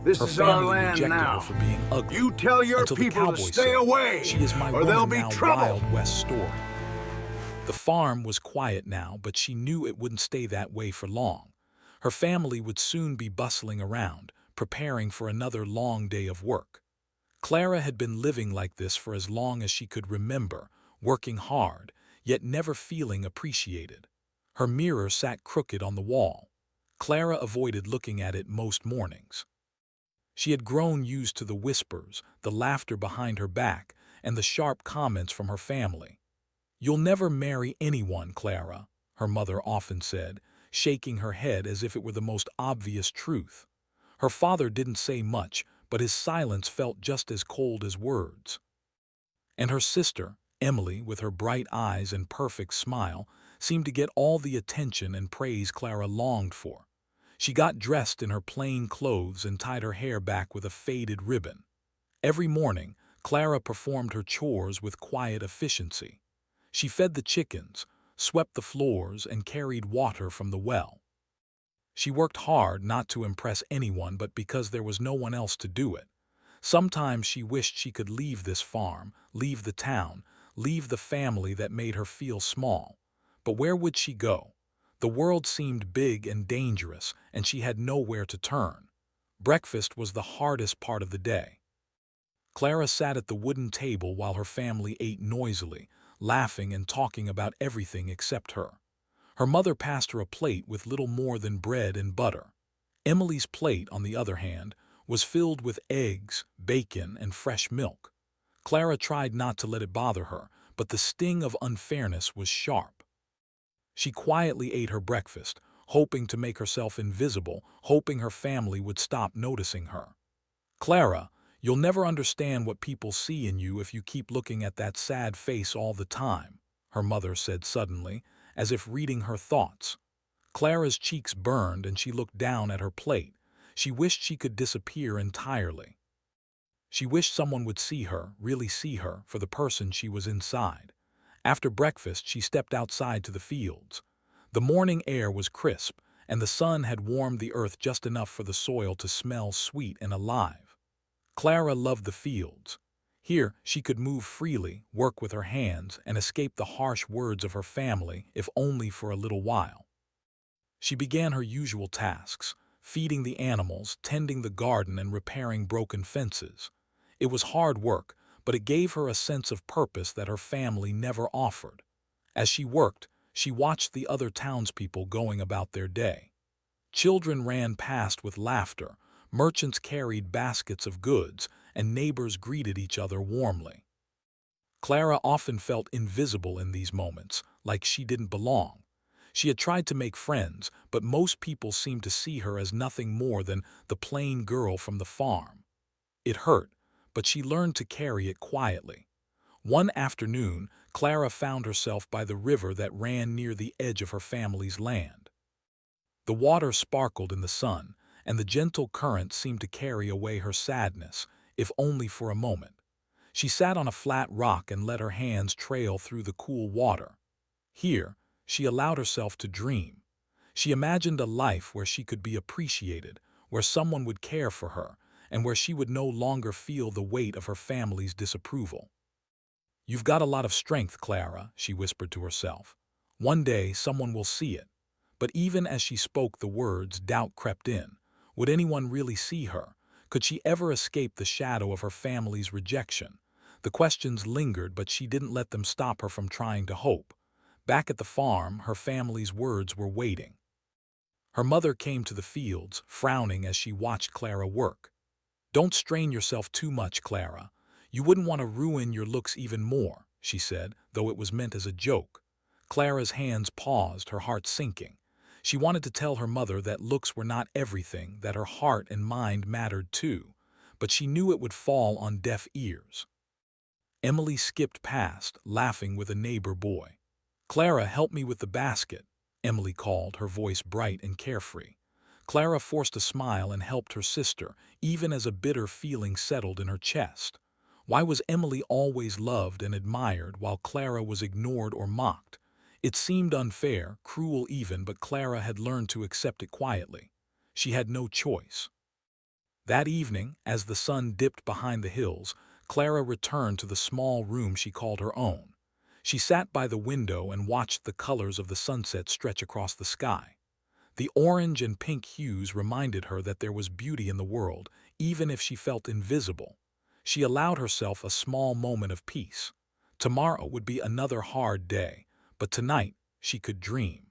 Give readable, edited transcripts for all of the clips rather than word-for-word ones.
This Her is our family land rejected her now. for being ugly, You tell your until the people to cowboy stay said, away, "She is my or there'll woman be now." trouble. Wild West story. The farm was quiet now, but she knew it wouldn't stay that way for long. Her family would soon be bustling around, preparing for another long day of work. Clara had been living like this for as long as she could remember, working hard, yet never feeling appreciated. Her mirror sat crooked on the wall. Clara avoided looking at it most mornings. She had grown used to the whispers, the laughter behind her back, and the sharp comments from her family. "You'll never marry anyone, Clara," her mother often said, shaking her head as if it were the most obvious truth. Her father didn't say much, but his silence felt just as cold as words. And her sister, Emily, with her bright eyes and perfect smile, seemed to get all the attention and praise Clara longed for. She got dressed in her plain clothes and tied her hair back with a faded ribbon. Every morning, Clara performed her chores with quiet efficiency. She fed the chickens, swept the floors, and carried water from the well. She worked hard not to impress anyone but because there was no one else to do it. Sometimes she wished she could leave this farm, leave the town, leave the family that made her feel small. But where would she go? The world seemed big and dangerous, and she had nowhere to turn. Breakfast was the hardest part of the day. Clara sat at the wooden table while her family ate noisily, laughing and talking about everything except her. Her mother passed her a plate with little more than bread and butter. Emily's plate, on the other hand, was filled with eggs, bacon, and fresh milk. Clara tried not to let it bother her, but the sting of unfairness was sharp. She quietly ate her breakfast, hoping to make herself invisible, hoping her family would stop noticing her. "Clara, you'll never understand what people see in you if you keep looking at that sad face all the time," her mother said suddenly, as if reading her thoughts. Clara's cheeks burned and she looked down at her plate. She wished she could disappear entirely. She wished someone would see her, really see her, for the person she was inside. After breakfast, she stepped outside to the fields. The morning air was crisp, and the sun had warmed the earth just enough for the soil to smell sweet and alive. Clara loved the fields. Here, she could move freely, work with her hands, and escape the harsh words of her family, if only for a little while. She began her usual tasks, feeding the animals, tending the garden, and repairing broken fences. It was hard work, but it gave her a sense of purpose that her family never offered. As she worked, she watched the other townspeople going about their day. Children ran past with laughter, merchants carried baskets of goods, and neighbors greeted each other warmly. Clara often felt invisible in these moments, like she didn't belong. She had tried to make friends, but most people seemed to see her as nothing more than the plain girl from the farm. It hurt, but she learned to carry it quietly. One afternoon, Clara found herself by the river that ran near the edge of her family's land. The water sparkled in the sun, and the gentle current seemed to carry away her sadness, if only for a moment. She sat on a flat rock and let her hands trail through the cool water. Here, she allowed herself to dream. She imagined a life where she could be appreciated, where someone would care for her, and where she would no longer feel the weight of her family's disapproval. "You've got a lot of strength, Clara," she whispered to herself. "One day someone will see it." But even as she spoke the words, doubt crept in. Would anyone really see her? Could she ever escape the shadow of her family's rejection? The questions lingered, but she didn't let them stop her from trying to hope. Back at the farm, her family's words were waiting. Her mother came to the fields, frowning as she watched Clara work. "Don't strain yourself too much, Clara. You wouldn't want to ruin your looks even more," she said, though it was meant as a joke. Clara's hands paused, her heart sinking. She wanted to tell her mother that looks were not everything, that her heart and mind mattered too, but she knew it would fall on deaf ears. Emily skipped past, laughing with a neighbor boy. "Clara, help me with the basket," Emily called, her voice bright and carefree. Clara forced a smile and helped her sister, even as a bitter feeling settled in her chest. Why was Emily always loved and admired while Clara was ignored or mocked? It seemed unfair, cruel even, but Clara had learned to accept it quietly. She had no choice. That evening, as the sun dipped behind the hills, Clara returned to the small room she called her own. She sat by the window and watched the colors of the sunset stretch across the sky. The orange and pink hues reminded her that there was beauty in the world, even if she felt invisible. She allowed herself a small moment of peace. Tomorrow would be another hard day, but tonight she could dream.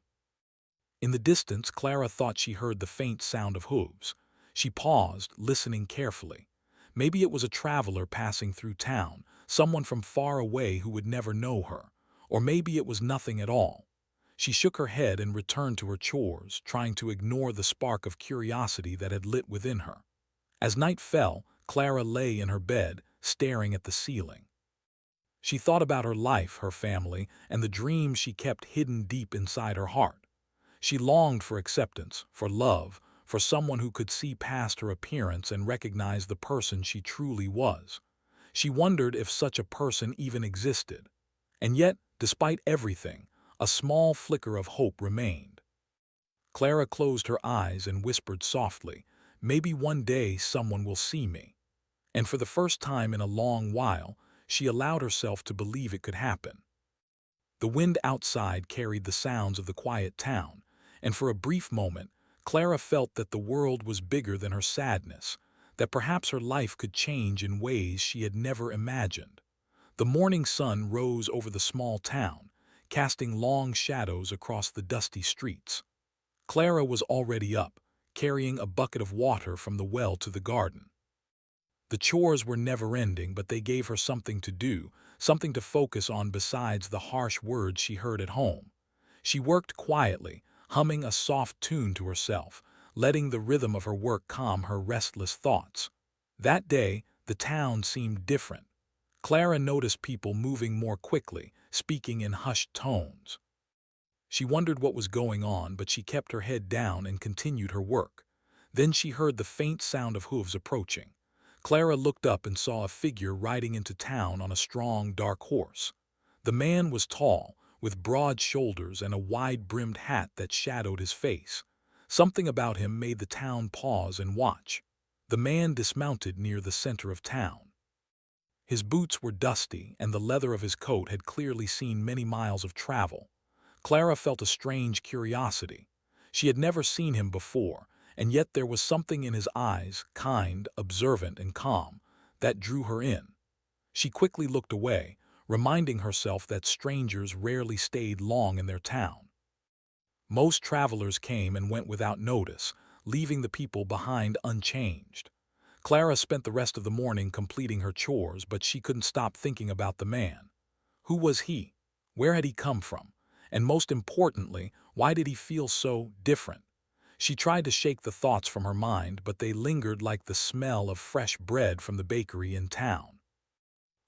In the distance, Clara thought she heard the faint sound of hooves. She paused, listening carefully. Maybe it was a traveler passing through town, someone from far away who would never know her. Or maybe it was nothing at all. She shook her head and returned to her chores, trying to ignore the spark of curiosity that had lit within her. As night fell, Clara lay in her bed, staring at the ceiling. She thought about her life, her family, and the dreams she kept hidden deep inside her heart. She longed for acceptance, for love, for someone who could see past her appearance and recognize the person she truly was. She wondered if such a person even existed. And yet, despite everything, a small flicker of hope remained. Clara closed her eyes and whispered softly, "Maybe one day someone will see me." And for the first time in a long while, she allowed herself to believe it could happen. The wind outside carried the sounds of the quiet town, and for a brief moment, Clara felt that the world was bigger than her sadness, that perhaps her life could change in ways she had never imagined. The morning sun rose over the small town, casting long shadows across the dusty streets. Clara was already up, carrying a bucket of water from the well to the garden. The chores were never-ending, but they gave her something to do, something to focus on besides the harsh words she heard at home. She worked quietly, humming a soft tune to herself, letting the rhythm of her work calm her restless thoughts. That day, the town seemed different. Clara noticed people moving more quickly, speaking in hushed tones. She wondered what was going on, but she kept her head down and continued her work. Then she heard the faint sound of hooves approaching. Clara looked up and saw a figure riding into town on a strong, dark horse. The man was tall, with broad shoulders and a wide-brimmed hat that shadowed his face. Something about him made the town pause and watch. The man dismounted near the center of town. His boots were dusty, and the leather of his coat had clearly seen many miles of travel. Clara felt a strange curiosity. She had never seen him before, and yet there was something in his eyes, kind, observant, and calm, that drew her in. She quickly looked away, reminding herself that strangers rarely stayed long in their town. Most travelers came and went without notice, leaving the people behind unchanged. Clara spent the rest of the morning completing her chores, but she couldn't stop thinking about the man. Who was he? Where had he come from? And most importantly, why did he feel so different? She tried to shake the thoughts from her mind, but they lingered like the smell of fresh bread from the bakery in town.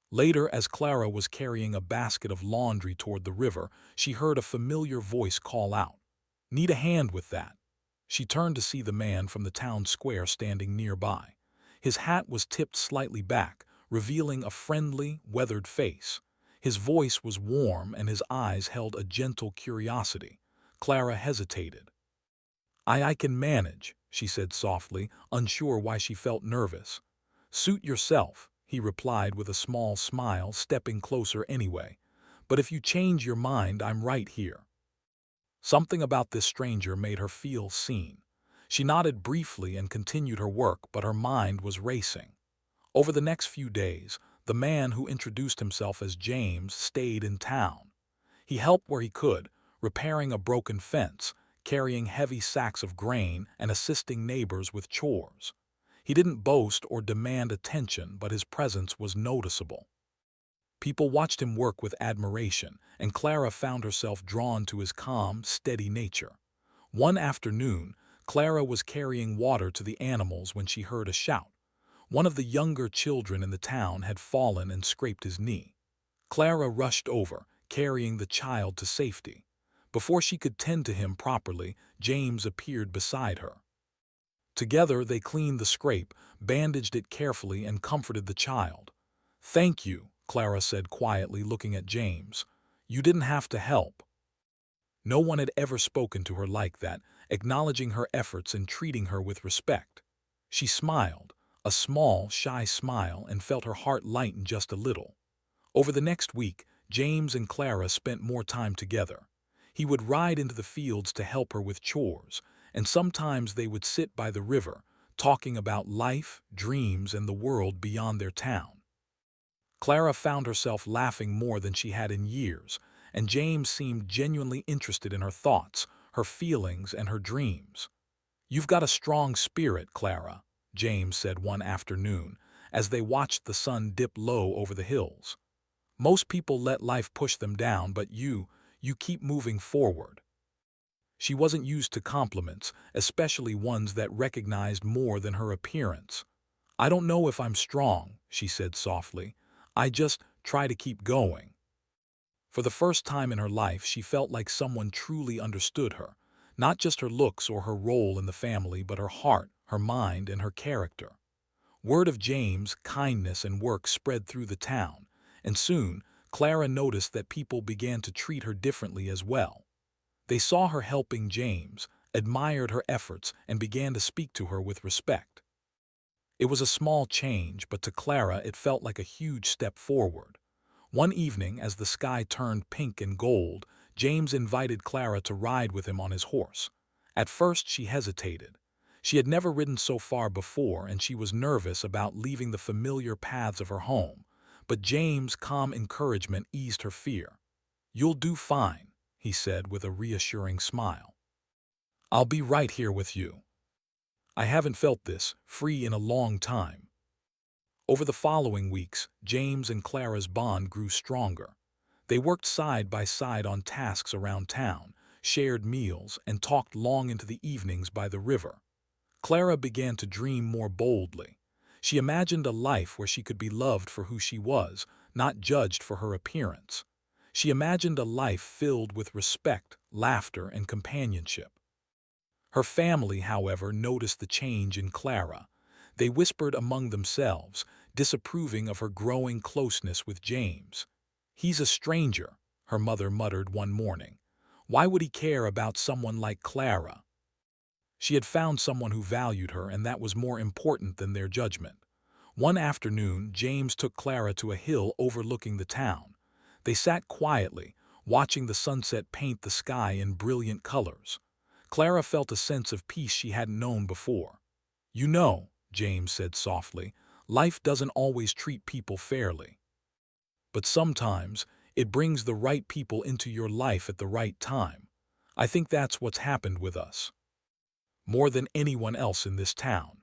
Later, as Clara was carrying a basket of laundry toward the river, she heard a familiar voice call out, "Need a hand with that?" She turned to see the man from the town square standing nearby. His hat was tipped slightly back, revealing a friendly, weathered face. His voice was warm and his eyes held a gentle curiosity. Clara hesitated. I can manage," she said softly, unsure why she felt nervous. "Suit yourself," he replied with a small smile, stepping closer anyway. "But if you change your mind, I'm right here." Something about this stranger made her feel seen. She nodded briefly and continued her work, but her mind was racing. Over the next few days, the man who introduced himself as James stayed in town. He helped where he could, repairing a broken fence, carrying heavy sacks of grain, and assisting neighbors with chores. He didn't boast or demand attention, but his presence was noticeable. People watched him work with admiration, and Clara found herself drawn to his calm, steady nature. One afternoon, Clara was carrying water to the animals when she heard a shout. One of the younger children in the town had fallen and scraped his knee. Clara rushed over, carrying the child to safety. Before she could tend to him properly, James appeared beside her. Together they cleaned the scrape, bandaged it carefully, and comforted the child. "Thank you," Clara said quietly, looking at James. "You didn't have to help." No one had ever spoken to her like that, acknowledging her efforts and treating her with respect. She smiled, a small, shy smile, and felt her heart lighten just a little. Over the next week, James and Clara spent more time together. He would ride into the fields to help her with chores, and sometimes they would sit by the river, talking about life, dreams, and the world beyond their town. Clara found herself laughing more than she had in years, and James seemed genuinely interested in her thoughts, her feelings, and her dreams. "You've got a strong spirit, Clara," James said one afternoon, as they watched the sun dip low over the hills. "Most people let life push them down, but you keep moving forward." She wasn't used to compliments, especially ones that recognized more than her appearance. "I don't know if I'm strong," she said softly. "I just try to keep going." For the first time in her life, she felt like someone truly understood her, not just her looks or her role in the family, but her heart, her mind, and her character. Word of James' kindness and work spread through the town, and soon Clara noticed that people began to treat her differently as well. They saw her helping James, admired her efforts, and began to speak to her with respect. It was a small change, but to Clara it felt like a huge step forward. One evening, as the sky turned pink and gold, James invited Clara to ride with him on his horse. At first she hesitated. She had never ridden so far before, and she was nervous about leaving the familiar paths of her home. But James' calm encouragement eased her fear. "You'll do fine," he said with a reassuring smile. "I'll be right here with you." I haven't felt this free in a long time. Over the following weeks, James and Clara's bond grew stronger. They worked side by side on tasks around town, shared meals, and talked long into the evenings by the river. Clara began to dream more boldly. She imagined a life where she could be loved for who she was, not judged for her appearance. She imagined a life filled with respect, laughter, and companionship. Her family, however, noticed the change in Clara. They whispered among themselves, disapproving of her growing closeness with James. "He's a stranger," her mother muttered one morning. "Why would he care about someone like Clara?" She had found someone who valued her, and that was more important than their judgment. One afternoon, James took Clara to a hill overlooking the town. They sat quietly, watching the sunset paint the sky in brilliant colors. Clara felt a sense of peace she hadn't known before. "You know," James said softly, "life doesn't always treat people fairly. But sometimes it brings the right people into your life at the right time. I think that's what's happened with us. More than anyone else in this town."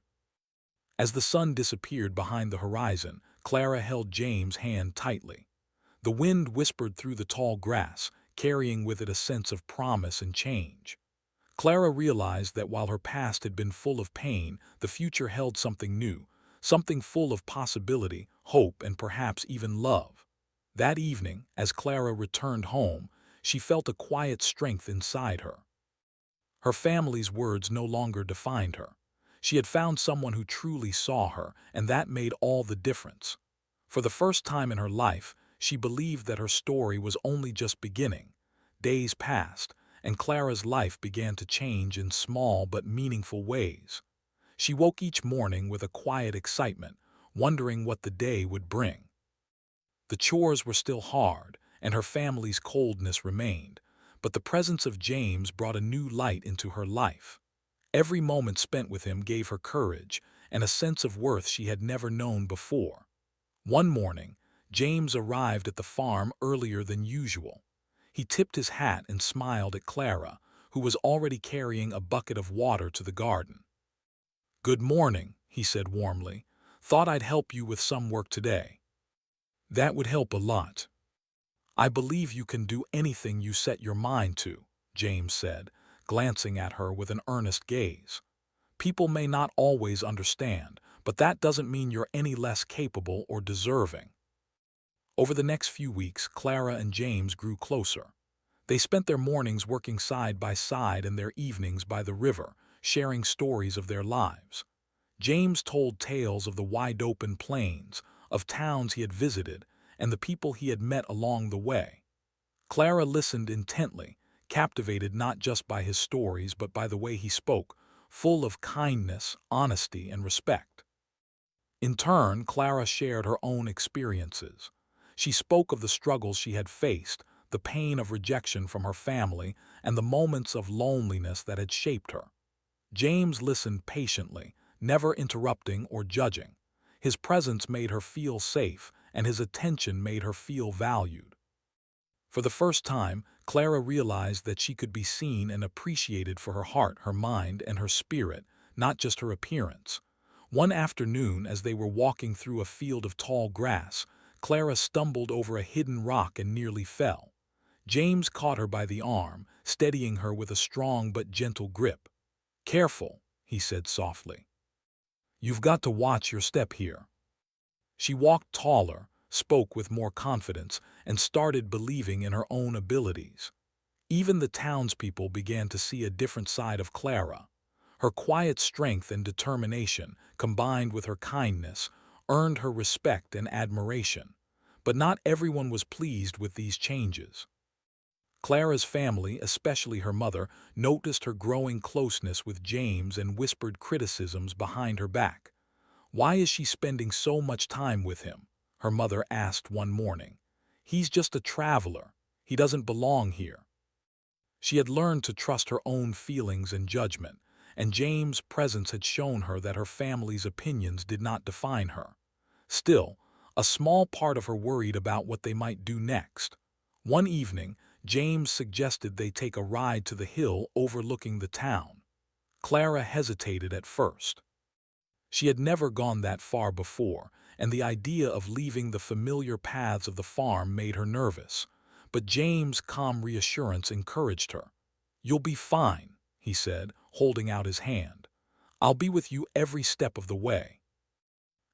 As the sun disappeared behind the horizon, Clara held James' hand tightly. The wind whispered through the tall grass, carrying with it a sense of promise and change. Clara realized that while her past had been full of pain, the future held something new, something full of possibility, hope, and perhaps even love. That evening, as Clara returned home, she felt a quiet strength inside her. Her family's words no longer defined her. She had found someone who truly saw her, and that made all the difference. For the first time in her life, she believed that her story was only just beginning. Days passed, and Clara's life began to change in small but meaningful ways. She woke each morning with a quiet excitement, wondering what the day would bring. The chores were still hard, and her family's coldness remained, but the presence of James brought a new light into her life. Every moment spent with him gave her courage and a sense of worth she had never known before. One morning, James arrived at the farm earlier than usual. He tipped his hat and smiled at Clara, who was already carrying a bucket of water to the garden. "Good morning," he said warmly. "Thought I'd help you with some work today." "That would help a lot." "I believe you can do anything you set your mind to," James said, glancing at her with an earnest gaze. "People may not always understand, but that doesn't mean you're any less capable or deserving." Over the next few weeks, Clara and James grew closer. They spent their mornings working side by side and their evenings by the river, sharing stories of their lives. James told tales of the wide-open plains, of towns he had visited, and the people he had met along the way. Clara listened intently, captivated not just by his stories but by the way he spoke, full of kindness, honesty, and respect. In turn, Clara shared her own experiences. She spoke of the struggles she had faced, the pain of rejection from her family, and the moments of loneliness that had shaped her. James listened patiently, never interrupting or judging. His presence made her feel safe, and his attention made her feel valued. For the first time, Clara realized that she could be seen and appreciated for her heart, her mind, and her spirit, not just her appearance. One afternoon, as they were walking through a field of tall grass, Clara stumbled over a hidden rock and nearly fell. James caught her by the arm, steadying her with a strong but gentle grip. "Careful," he said softly. "You've got to watch your step here." She walked taller, spoke with more confidence, and started believing in her own abilities. Even the townspeople began to see a different side of Clara. Her quiet strength and determination, combined with her kindness, earned her respect and admiration. But not everyone was pleased with these changes. Clara's family, especially her mother, noticed her growing closeness with James and whispered criticisms behind her back. "Why is she spending so much time with him?" her mother asked one morning. "He's just a traveler. He doesn't belong here." She had learned to trust her own feelings and judgment, and James' presence had shown her that her family's opinions did not define her. Still, a small part of her worried about what they might do next. One evening, James suggested they take a ride to the hill overlooking the town. Clara hesitated at first. She had never gone that far before, and the idea of leaving the familiar paths of the farm made her nervous. But James' calm reassurance encouraged her. "You'll be fine," he said, holding out his hand. "I'll be with you every step of the way."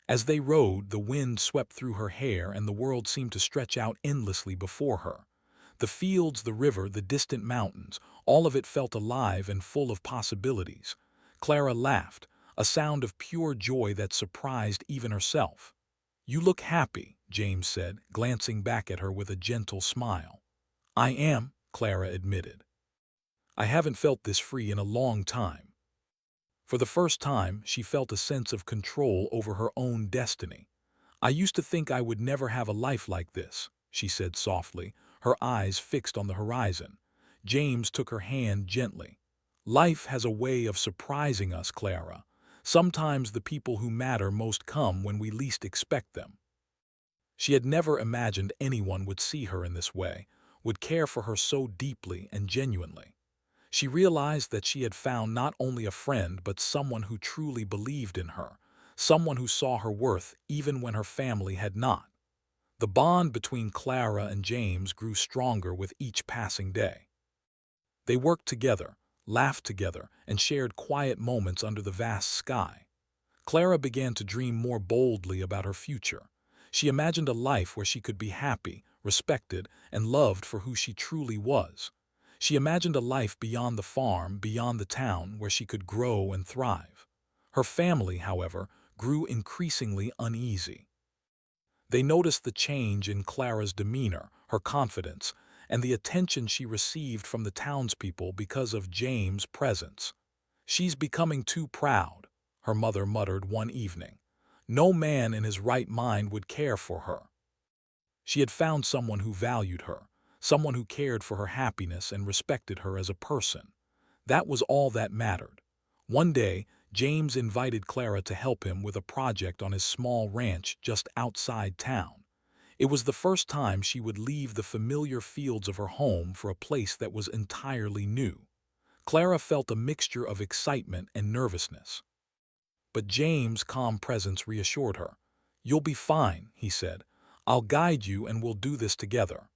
As they rode, the wind swept through her hair and the world seemed to stretch out endlessly before her. The fields, the river, the distant mountains, all of it felt alive and full of possibilities. Clara laughed, a sound of pure joy that surprised even herself. "You look happy," James said, glancing back at her with a gentle smile. "I am," Clara admitted. "I haven't felt this free in a long time." For the first time, she felt a sense of control over her own destiny. "I used to think I would never have a life like this," she said softly, her eyes fixed on the horizon. James took her hand gently. "Life has a way of surprising us, Clara. Sometimes the people who matter most come when we least expect them." She had never imagined anyone would see her in this way, would care for her so deeply and genuinely. She realized that she had found not only a friend but someone who truly believed in her, someone who saw her worth even when her family had not. The bond between Clara and James grew stronger with each passing day. They worked together, laughed together, and shared quiet moments under the vast sky. Clara began to dream more boldly about her future. She imagined a life where she could be happy, respected, and loved for who she truly was. She imagined a life beyond the farm, beyond the town, where she could grow and thrive. Her family, however, grew increasingly uneasy. They noticed the change in Clara's demeanor, her confidence, and the attention she received from the townspeople because of James' presence. "She's becoming too proud," her mother muttered one evening. "No man in his right mind would care for her." She had found someone who valued her, someone who cared for her happiness and respected her as a person. That was all that mattered. One day, James invited Clara to help him with a project on his small ranch just outside town. It was the first time she would leave the familiar fields of her home for a place that was entirely new. Clara felt a mixture of excitement and nervousness. But James' calm presence reassured her. "You'll be fine," he said. "I'll guide you and we'll do this together."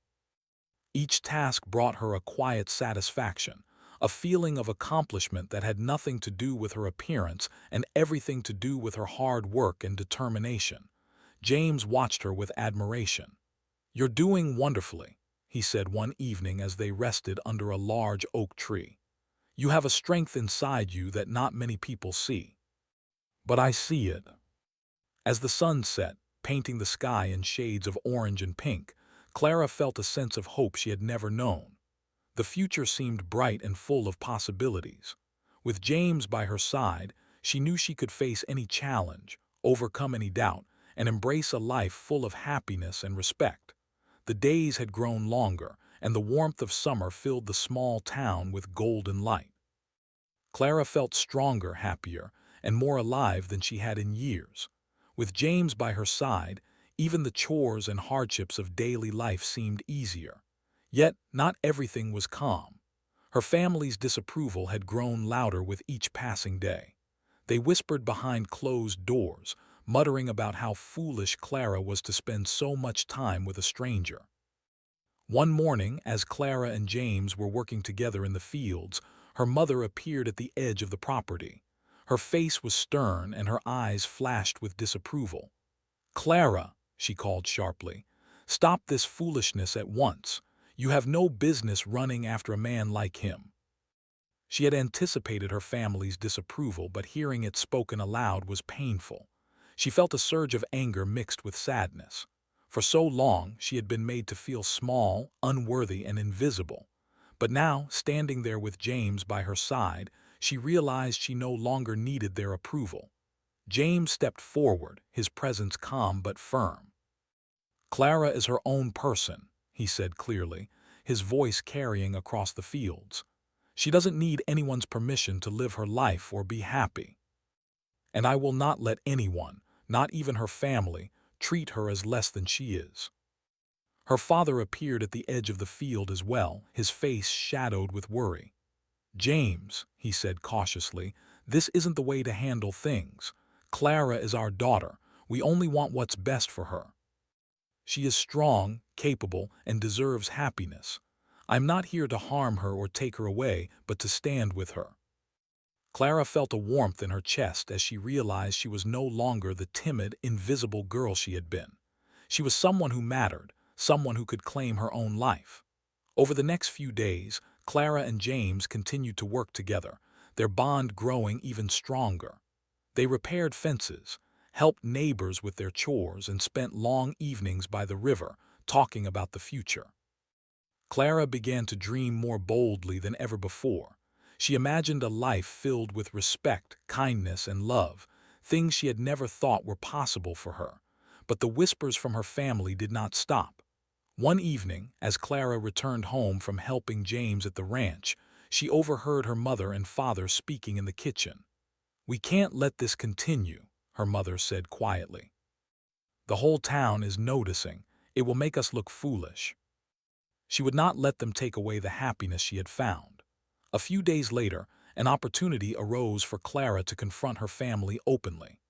Each task brought her a quiet satisfaction, a feeling of accomplishment that had nothing to do with her appearance and everything to do with her hard work and determination. James watched her with admiration. "You're doing wonderfully," he said one evening as they rested under a large oak tree. "You have a strength inside you that not many people see." "But I see it." As the sun set, painting the sky in shades of orange and pink, Clara felt a sense of hope she had never known. The future seemed bright and full of possibilities. With James by her side, she knew she could face any challenge, overcome any doubt, and embrace a life full of happiness and respect. The days had grown longer, and the warmth of summer filled the small town with golden light. Clara felt stronger, happier, and more alive than she had in years. With James by her side, even the chores and hardships of daily life seemed easier. Yet, not everything was calm. Her family's disapproval had grown louder with each passing day. They whispered behind closed doors, muttering about how foolish Clara was to spend so much time with a stranger. One morning, as Clara and James were working together in the fields, her mother appeared at the edge of the property. Her face was stern and her eyes flashed with disapproval. "Clara," she called sharply, "stop this foolishness at once. You have no business running after a man like him." She had anticipated her family's disapproval, but hearing it spoken aloud was painful. She felt a surge of anger mixed with sadness. For so long, she had been made to feel small, unworthy, and invisible. But now, standing there with James by her side, she realized she no longer needed their approval. James stepped forward, his presence calm but firm. "Clara is her own person," he said clearly, his voice carrying across the fields. "She doesn't need anyone's permission to live her life or be happy. And I will not let anyone, not even her family, treat her as less than she is." Her father appeared at the edge of the field as well, his face shadowed with worry. "James," he said cautiously, "this isn't the way to handle things. Clara is our daughter. We only want what's best for her. She is strong, capable, and deserves happiness. I'm not here to harm her or take her away, but to stand with her." Clara felt a warmth in her chest as she realized she was no longer the timid, invisible girl she had been. She was someone who mattered, someone who could claim her own life. Over the next few days, Clara and James continued to work together, their bond growing even stronger. They repaired fences, helped neighbors with their chores, and spent long evenings by the river, talking about the future. Clara began to dream more boldly than ever before. She imagined a life filled with respect, kindness, and love, things she had never thought were possible for her. But the whispers from her family did not stop. One evening, as Clara returned home from helping James at the ranch, she overheard her mother and father speaking in the kitchen. "We can't let this continue," her mother said quietly. "The whole town is noticing. It will make us look foolish." She would not let them take away the happiness she had found. A few days later, an opportunity arose for Clara to confront her family openly.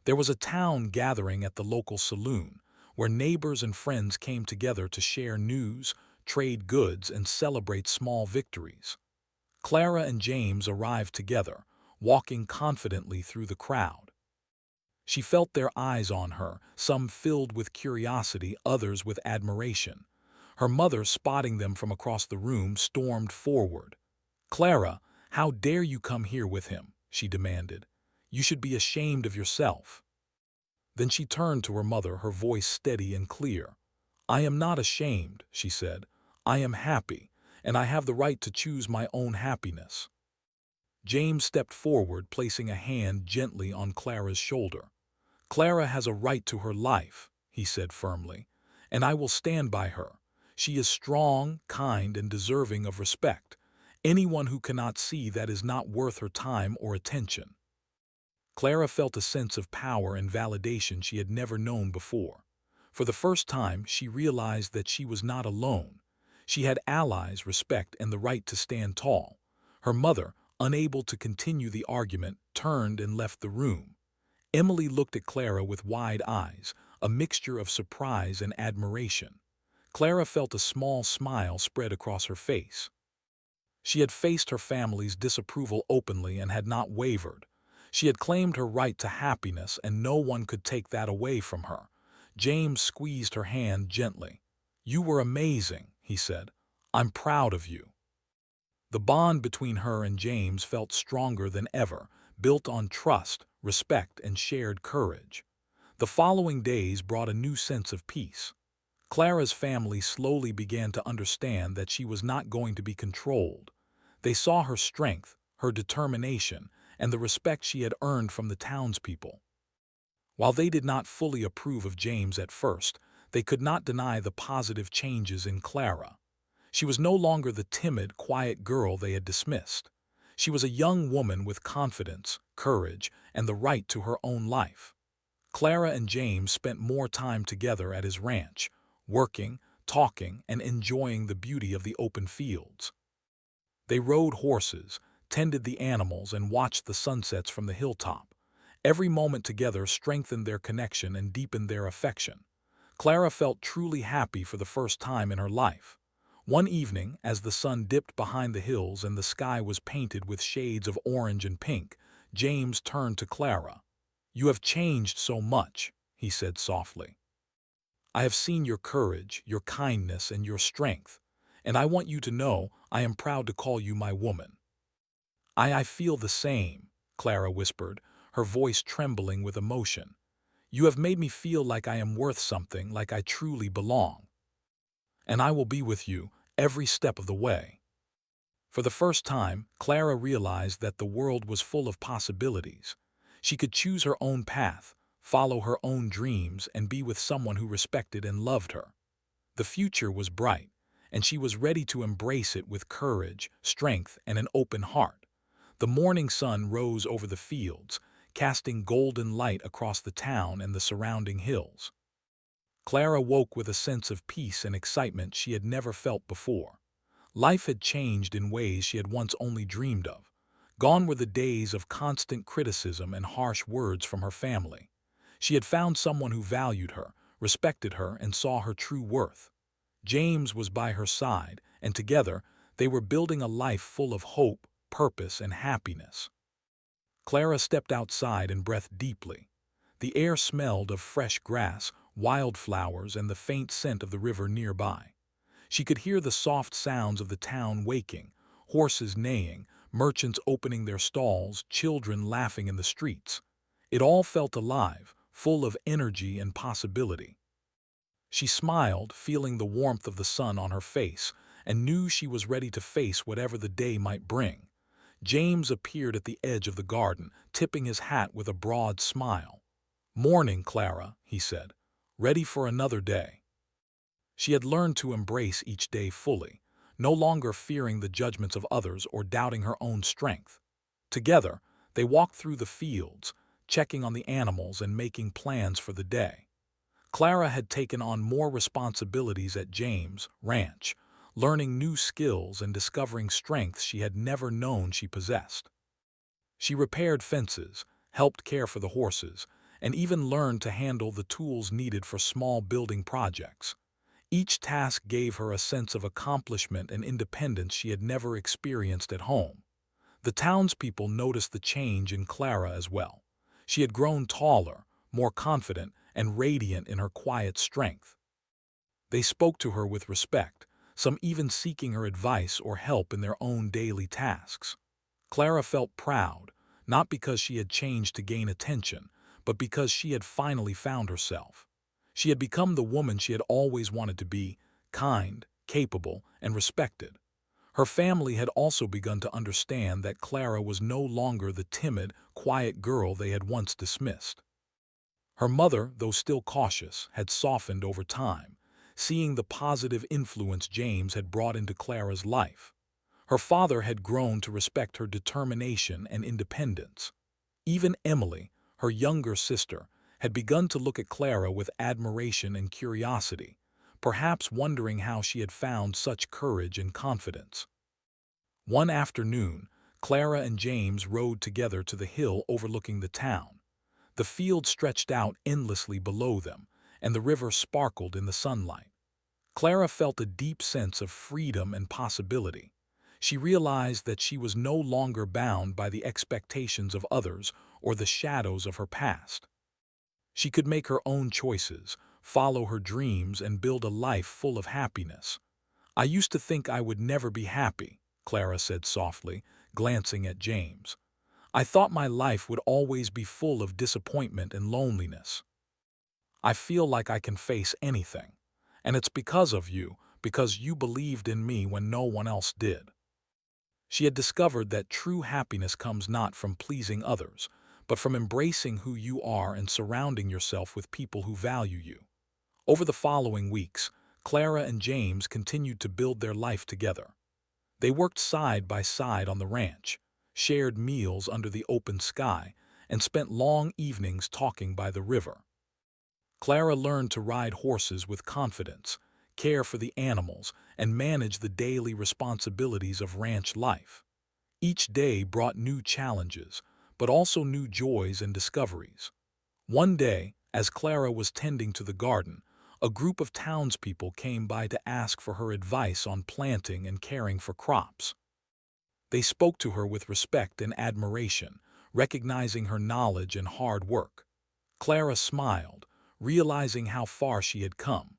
There was a town gathering at the local saloon, where neighbors and friends came together to share news, trade goods, and celebrate small victories. Clara and James arrived together, walking confidently through the crowd. She felt their eyes on her, some filled with curiosity, others with admiration. Her mother, spotting them from across the room, stormed forward. "Clara, how dare you come here with him?" she demanded. "You should be ashamed of yourself." Then she turned to her mother, her voice steady and clear. "I am not ashamed," she said. "I am happy, and I have the right to choose my own happiness." James stepped forward, placing a hand gently on Clara's shoulder. "Clara has a right to her life," he said firmly, "and I will stand by her. She is strong, kind, and deserving of respect. Anyone who cannot see that is not worth her time or attention." Clara felt a sense of power and validation she had never known before. For the first time, she realized that she was not alone. She had allies, respect, and the right to stand tall. Her mother, unable to continue the argument, turned and left the room. Emily looked at Clara with wide eyes, a mixture of surprise and admiration. Clara felt a small smile spread across her face. She had faced her family's disapproval openly and had not wavered. She had claimed her right to happiness, and no one could take that away from her. James squeezed her hand gently. "You were amazing," he said. "I'm proud of you." The bond between her and James felt stronger than ever, built on trust, respect, and shared courage. The following days brought a new sense of peace. Clara's family slowly began to understand that she was not going to be controlled. They saw her strength, her determination, and the respect she had earned from the townspeople. While they did not fully approve of James at first, they could not deny the positive changes in Clara. She was no longer the timid, quiet girl they had dismissed. She was a young woman with confidence, courage, and the right to her own life. Clara and James spent more time together at his ranch, working, talking, and enjoying the beauty of the open fields. They rode horses, tended the animals, and watched the sunsets from the hilltop. Every moment together strengthened their connection and deepened their affection. Clara felt truly happy for the first time in her life. One evening, as the sun dipped behind the hills and the sky was painted with shades of orange and pink, James turned to Clara. "You have changed so much," he said softly. "I have seen your courage, your kindness, and your strength, and I want you to know I am proud to call you my woman." I feel the same," Clara whispered, her voice trembling with emotion. "You have made me feel like I am worth something, like I truly belong. And I will be with you every step of the way." For the first time, Clara realized that the world was full of possibilities. She could choose her own path, follow her own dreams, and be with someone who respected and loved her. The future was bright, and she was ready to embrace it with courage, strength, and an open heart. The morning sun rose over the fields, casting golden light across the town and the surrounding hills. Clara woke with a sense of peace and excitement she had never felt before. Life had changed in ways she had once only dreamed of. Gone were the days of constant criticism and harsh words from her family. She had found someone who valued her, respected her, and saw her true worth. James was by her side, and together they were building a life full of hope, purpose, and happiness. Clara stepped outside and breathed deeply. The air smelled of fresh grass, wildflowers, and the faint scent of the river nearby. She could hear the soft sounds of the town waking, horses neighing, merchants opening their stalls, children laughing in the streets. It all felt alive, full of energy and possibility. She smiled, feeling the warmth of the sun on her face, and knew she was ready to face whatever the day might bring. James appeared at the edge of the garden, tipping his hat with a broad smile. "Morning, Clara," he said. "Ready for another day." She had learned to embrace each day fully, no longer fearing the judgments of others or doubting her own strength. Together, they walked through the fields, checking on the animals and making plans for the day. Clara had taken on more responsibilities at James' ranch, learning new skills and discovering strengths she had never known she possessed. She repaired fences, helped care for the horses, and even learned to handle the tools needed for small building projects. Each task gave her a sense of accomplishment and independence she had never experienced at home. The townspeople noticed the change in Clara as well. She had grown taller, more confident, and radiant in her quiet strength. They spoke to her with respect, some even seeking her advice or help in their own daily tasks. Clara felt proud, not because she had changed to gain attention, but because she had finally found herself. She had become the woman she had always wanted to be, kind, capable, and respected. Her family had also begun to understand that Clara was no longer the timid, quiet girl they had once dismissed. Her mother, though still cautious, had softened over time, seeing the positive influence James had brought into Clara's life. Her father had grown to respect her determination and independence. Even Emily, her younger sister, had begun to look at Clara with admiration and curiosity, perhaps wondering how she had found such courage and confidence. One afternoon, Clara and James rode together to the hill overlooking the town. The field stretched out endlessly below them, and the river sparkled in the sunlight. Clara felt a deep sense of freedom and possibility. She realized that she was no longer bound by the expectations of others or the shadows of her past. She could make her own choices, follow her dreams, and build a life full of happiness. "I used to think I would never be happy," Clara said softly, glancing at James. "I thought my life would always be full of disappointment and loneliness. I feel like I can face anything. And it's because of you, because you believed in me when no one else did." She had discovered that true happiness comes not from pleasing others, but from embracing who you are and surrounding yourself with people who value you. Over the following weeks, Clara and James continued to build their life together. They worked side by side on the ranch, shared meals under the open sky, and spent long evenings talking by the river. Clara learned to ride horses with confidence, care for the animals, and manage the daily responsibilities of ranch life. Each day brought new challenges, but also new joys and discoveries. One day, as Clara was tending to the garden, a group of townspeople came by to ask for her advice on planting and caring for crops. They spoke to her with respect and admiration, recognizing her knowledge and hard work. Clara smiled, realizing how far she had come.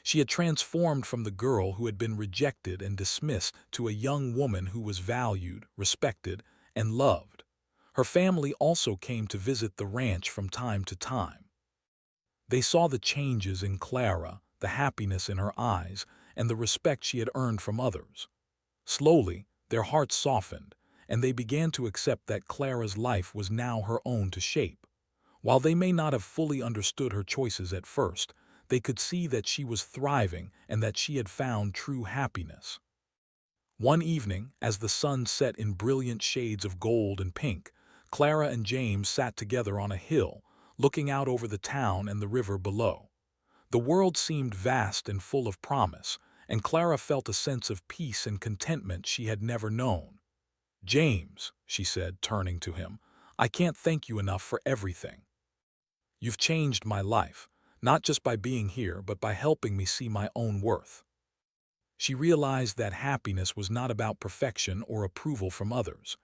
She had transformed from the girl who had been rejected and dismissed to a young woman who was valued, respected, and loved. Her family also came to visit the ranch from time to time. They saw the changes in Clara, the happiness in her eyes, and the respect she had earned from others. Slowly, their hearts softened, and they began to accept that Clara's life was now her own to shape. While they may not have fully understood her choices at first, they could see that she was thriving and that she had found true happiness. One evening, as the sun set in brilliant shades of gold and pink, Clara and James sat together on a hill, looking out over the town and the river below. The world seemed vast and full of promise, and Clara felt a sense of peace and contentment she had never known. "James," she said, turning to him, "I can't thank you enough for everything. You've changed my life, not just by being here, but by helping me see my own worth." She realized that happiness was not about perfection or approval from others.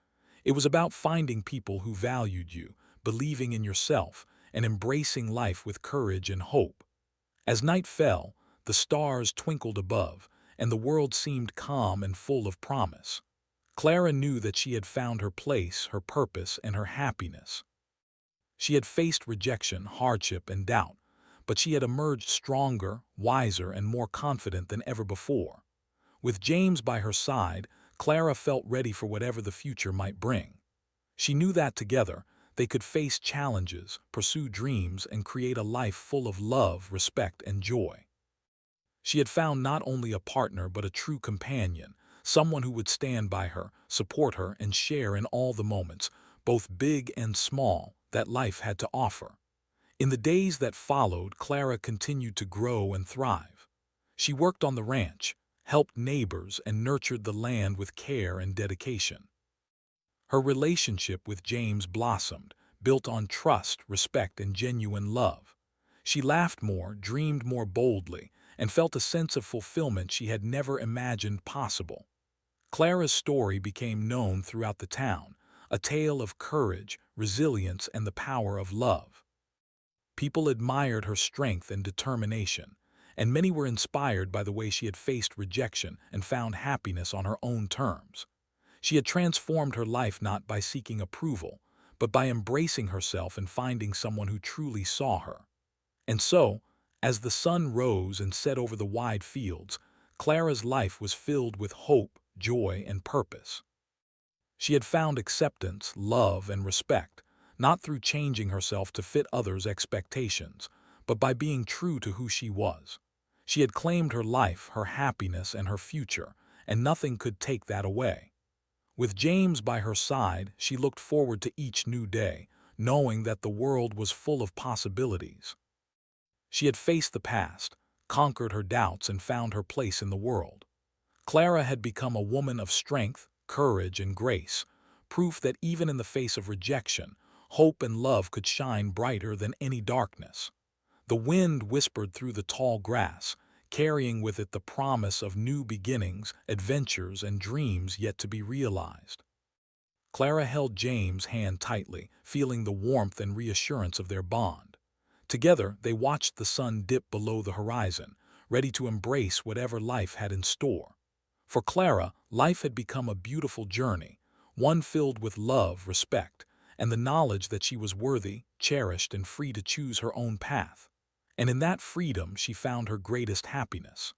It was about finding people who valued you, believing in yourself, and embracing life with courage and hope. As night fell, the stars twinkled above, and the world seemed calm and full of promise. Clara knew that she had found her place, her purpose, and her happiness. She had faced rejection, hardship, and doubt, but she had emerged stronger, wiser, and more confident than ever before. With James by her side, Clara felt ready for whatever the future might bring. She knew that together, they could face challenges, pursue dreams, and create a life full of love, respect, and joy. She had found not only a partner but a true companion, someone who would stand by her, support her, and share in all the moments, both big and small, that life had to offer. In the days that followed, Clara continued to grow and thrive. She worked on the ranch, helped neighbors, and nurtured the land with care and dedication. Her relationship with James blossomed, built on trust, respect, and genuine love. She laughed more, dreamed more boldly, and felt a sense of fulfillment she had never imagined possible. Clara's story became known throughout the town, a tale of courage, resilience, and the power of love. People admired her strength and determination, and many were inspired by the way she had faced rejection and found happiness on her own terms. She had transformed her life not by seeking approval, but by embracing herself and finding someone who truly saw her. And so, as the sun rose and set over the wide fields, Clara's life was filled with hope, joy, and purpose. She had found acceptance, love, and respect, not through changing herself to fit others' expectations, but by being true to who she was. She had claimed her life, her happiness, and her future, and nothing could take that away. With James by her side, she looked forward to each new day, knowing that the world was full of possibilities. She had faced the past, conquered her doubts, and found her place in the world. Clara had become a woman of strength, courage, and grace, proof that even in the face of rejection, hope and love could shine brighter than any darkness. The wind whispered through the tall grass, carrying with it the promise of new beginnings, adventures, and dreams yet to be realized. Clara held James' hand tightly, feeling the warmth and reassurance of their bond. Together, they watched the sun dip below the horizon, ready to embrace whatever life had in store. For Clara, life had become a beautiful journey, one filled with love, respect, and the knowledge that she was worthy, cherished, and free to choose her own path. And in that freedom she found her greatest happiness.